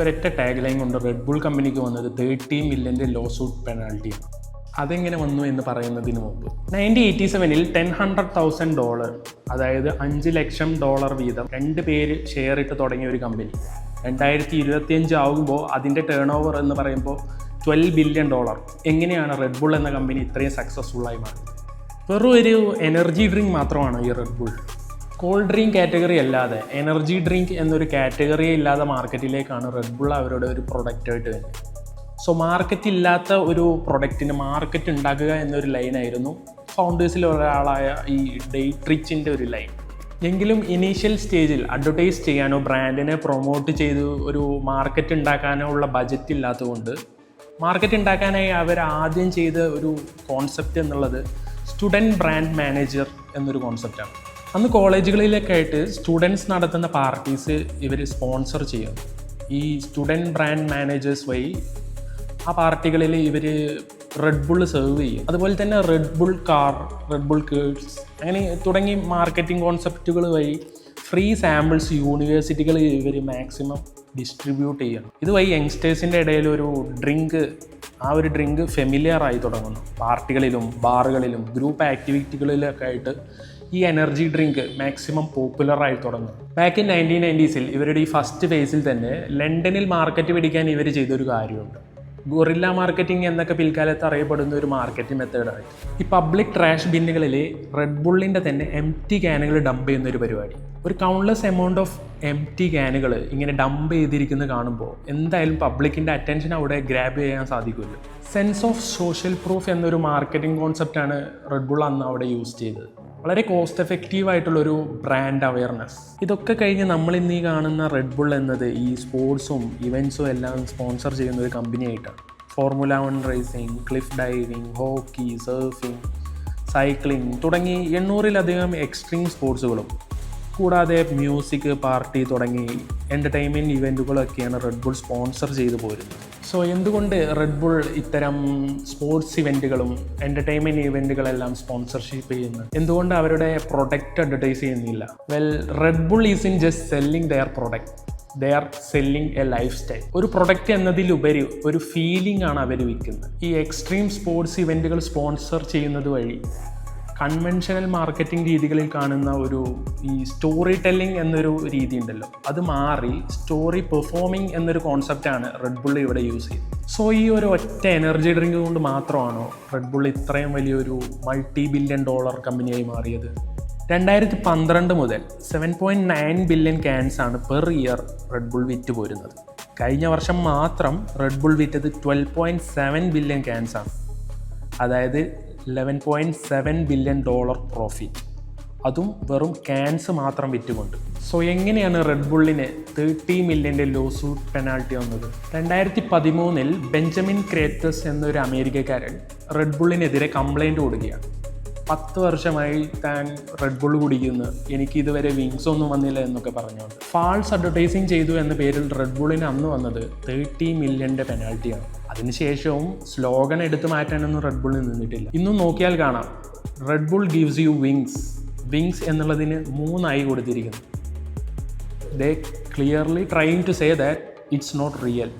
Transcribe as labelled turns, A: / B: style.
A: ഒരൊറ്റ tag line കൊണ്ട് red bull കമ്പനിക്ക് വന്നത് 30 മില്യൻ്റെ ലോ സൂട്ട് പെനാൾട്ടിയാണ്. അതെങ്ങനെ വന്നു എന്ന് പറയുന്നതിന് മുമ്പ് 1987 $100,000, അതായത് $5 ലക്ഷം വീതം 2 പേര് ഷെയർ ഇട്ട് തുടങ്ങിയ ഒരു കമ്പനി 2025 ആകുമ്പോൾ അതിൻ്റെ ടേൺ ഓവർ എന്ന് പറയുമ്പോൾ $12 ബില്യൺ. എങ്ങനെയാണ് റെഡ് ബുൾ എന്ന കമ്പനി ഇത്രയും സക്സസ്ഫുള്ളായി മാറിയത്? വെറും ഒരു എനർജി ഡ്രിങ്ക് മാത്രമാണ് ഈ red bull. Called drink category അല്ലാതെ എനർജി ഡ്രിങ്ക് എന്നൊരു കാറ്റഗറിയെ ഇല്ലാത്ത മാർക്കറ്റിലേക്കാണ് റെഡ് ബുൾ അവരുടെ ഒരു പ്രൊഡക്റ്റായിട്ട് വരുന്നത്. സോ മാർക്കറ്റ് ഇല്ലാത്ത ഒരു പ്രൊഡക്റ്റിന് മാർക്കറ്റ് ഉണ്ടാക്കുക എന്നൊരു ലൈനായിരുന്നു ഫൗണ്ടേഴ്സിൽ ഒരാളായ ഈ ഡേറ്റ്രിച്ചിൻ്റെ ഒരു ലൈൻ. എങ്കിലും ഇനീഷ്യൽ സ്റ്റേജിൽ അഡ്വർടൈസ് ചെയ്യാനോ ബ്രാൻഡിനെ പ്രൊമോട്ട് ചെയ്ത് ഒരു മാർക്കറ്റ് ഉണ്ടാക്കാനോ ഉള്ള ബജറ്റ് ഇല്ലാത്തതുകൊണ്ട് മാർക്കറ്റ് ഉണ്ടാക്കാനായി അവർ ആദ്യം ചെയ്ത ഒരു കോൺസെപ്റ്റ് എന്നുള്ളത് സ്റ്റുഡൻറ്റ് ബ്രാൻഡ് മാനേജർ എന്നൊരു കോൺസെപ്റ്റാണ്. അന്ന് കോളേജുകളിലൊക്കെ ആയിട്ട് സ്റ്റുഡൻസ് നടത്തുന്ന പാർട്ടീസ് ഇവർ സ്പോൺസർ ചെയ്യും. ഈ സ്റ്റുഡൻറ്റ് ബ്രാൻഡ് മാനേജേഴ്സ് വഴി ആ പാർട്ടികളിൽ ഇവർ റെഡ് ബുൾ സെർവ് ചെയ്യും. അതുപോലെ തന്നെ red bull car, red bull കേഡ്സ് അങ്ങനെ തുടങ്ങി മാർക്കറ്റിംഗ് കോൺസെപ്റ്റുകൾ വഴി ഫ്രീ സാമ്പിൾസ് യൂണിവേഴ്സിറ്റികൾ ഇവർ മാക്സിമം ഡിസ്ട്രിബ്യൂട്ട് ചെയ്യണം. ഇതുവഴി യങ്സ്റ്റേഴ്സിൻ്റെ ഇടയിൽ ഒരു ഡ്രിങ്ക്, ആ ഒരു ഡ്രിങ്ക് ഫെമിലിയർ ആയി തുടങ്ങുന്നു. പാർട്ടികളിലും ബാറുകളിലും ഗ്രൂപ്പ് ആക്ടിവിറ്റികളിലൊക്കെ ആയിട്ട് ഈ എനർജി ഡ്രിങ്ക് മാക്സിമം പോപ്പുലറായി തുടങ്ങും. ബാക്ക് ഇൻ 1990s ഇവരുടെ ഈ ഫസ്റ്റ് ഫേസിൽ തന്നെ ലണ്ടനിൽ മാർക്കറ്റ് പിടിക്കാൻ ഇവർ ചെയ്തൊരു കാര്യമുണ്ട്. ഗൊറില്ല മാർക്കറ്റിംഗ് എന്നൊക്കെ പിൽക്കാലത്ത് അറിയപ്പെടുന്ന ഒരു മാർക്കറ്റിംഗ് മെത്തേഡാണ് ഈ പബ്ലിക് ട്രാഷ് ബിന്നുകളിൽ റെഡ് ബുള്ളിൻ്റെ തന്നെ എംപ്റ്റി ക്യാനുകൾ ഡംപ് ചെയ്യുന്നൊരു പരിപാടി. ഒരു കൗണ്ട്ലെസ് എമൗണ്ട് ഓഫ് എംപ്റ്റി ക്യാനുകൾ ഇങ്ങനെ ഡംപ് ചെയ്തിരിക്കുന്നത് കാണുമ്പോൾ എന്തായാലും പബ്ലിക്കിൻ്റെ അറ്റൻഷൻ അവിടെ ഗ്രാബ് ചെയ്യാൻ സാധിക്കുമല്ലോ. സെൻസ് ഓഫ് സോഷ്യൽ പ്രൂഫ് എന്നൊരു മാർക്കറ്റിംഗ് കോൺസെപ്റ്റാണ് റെഡ് ബുൾ അന്ന് അവിടെ യൂസ് ചെയ്തത്. വളരെ കോസ്റ്റ് എഫക്റ്റീവായിട്ടുള്ളൊരു ബ്രാൻഡ് അവയർനെസ്. ഇതൊക്കെ കഴിഞ്ഞ് നമ്മളിന്ന് ഈ കാണുന്ന റെഡ് ബുൾ എന്നത് ഈ സ്പോർട്സും ഇവൻറ്റ്സും എല്ലാം സ്പോൺസർ ചെയ്യുന്ന ഒരു കമ്പനിയായിട്ടാണ്. Formula 1 racing, cliff diving, hockey, surfing, cycling തുടങ്ങി 800-ലധികം എക്സ്ട്രീം സ്പോർട്സുകളും കൂടാതെ മ്യൂസിക്, പാർട്ടി തുടങ്ങി എൻ്റർടൈൻമെൻറ്റ് ഇവൻറ്റുകളൊക്കെയാണ് റെഡ് ബുൾ സ്പോൺസർ ചെയ്തു പോരുന്നത്. സോ എന്തുകൊണ്ട് റെഡ് ബുൾ ഇത്തരം സ്പോർട്സ് ഇവൻറ്റുകളും എൻ്റർടൈൻമെൻറ്റ് ഇവൻറ്റുകളെല്ലാം സ്പോൺസർഷിപ്പ് ചെയ്യുന്നത്? എന്തുകൊണ്ട് അവരുടെ പ്രൊഡക്റ്റ് അഡ്വർടൈസ് ചെയ്യുന്നില്ല? Red Bull is in just selling their product, they are selling a life style. ഒരു പ്രൊഡക്റ്റ് എന്നതിലുപരി ഒരു ഫീലിംഗ് ആണ് അവർ വിൽക്കുന്നത്. ഈ എക്സ്ട്രീം സ്പോർട്സ് ഇവൻറ്റുകൾ സ്പോൺസർ ചെയ്യുന്നത് വഴി കൺവെൻഷണൽ മാർക്കറ്റിംഗ് രീതികളിൽ കാണുന്ന ഒരു ഈ സ്റ്റോറി ടെല്ലിംഗ് എന്നൊരു രീതി ഉണ്ടല്ലോ, അത് മാറി സ്റ്റോറി പെർഫോമിംഗ് എന്നൊരു കോൺസെപ്റ്റാണ് റെഡ് ബുൾ ഇവിടെ യൂസ് ചെയ്യുന്നത്. സോ ഈ ഒരു ഒറ്റ എനർജി ഡ്രിങ്ക് കൊണ്ട് മാത്രമാണോ റെഡ് ബുൾ ഇത്രയും വലിയൊരു $multi-billion കമ്പനിയായി മാറിയത്? 2012 മുതൽ 7.9 ബില്യൺ ക്യാൻസ് ആണ് പെർ ഇയർ റെഡ് ബുൾ വിറ്റ് പോരുന്നത്. കഴിഞ്ഞ വർഷം മാത്രം റെഡ് ബുൾ വിറ്റത് 12.7 ബില്യൺ ക്യാൻസ് ആണ്, അതായത് $11.7 ബില്യൺ പ്രോഫിറ്റ്, അതും വെറും ക്യാൻസ് മാത്രം വിറ്റുകൊണ്ട്. സോ എങ്ങനെയാണ് റെഡ് ബുള്ളിന് 30 മില്യൻ്റെ ലോ സൂട്ട് പെനാൾട്ടി വന്നത്? 2013 ബെഞ്ചമിൻ ക്രേറ്റസ് എന്നൊരു അമേരിക്കക്കാരൻ റെഡ് ബുള്ളിനെതിരെ കംപ്ലൈൻറ്റ് കൊടുക്കുകയാണ്. 10 വർഷമായി താൻ റെഡ് ബുൾ കുടിക്കുന്നു, എനിക്ക് ഇതുവരെ വിങ്സ് ഒന്നും വന്നില്ല എന്നൊക്കെ പറഞ്ഞുകൊണ്ട് ഫാൾസ് അഡ്വർടൈസിങ് ചെയ്തു എന്ന പേരിൽ റെഡ് ബുള്ളിന് അന്ന് വന്നത് 30 മില്യൻ്റെ പെനാൾട്ടിയാണ്. അതിനുശേഷവും സ്ലോഗൻ എടുത്തു മാറ്റാനൊന്നും റെഡ് ബുള്ളിൽ നിന്നിട്ടില്ല. ഇന്നും നോക്കിയാൽ കാണാം Red Bull gives you wings. Wings എന്നുള്ളതിന് 3 ആയി കൊടുത്തിരിക്കുന്നു. They clearly trying to say that it's not real.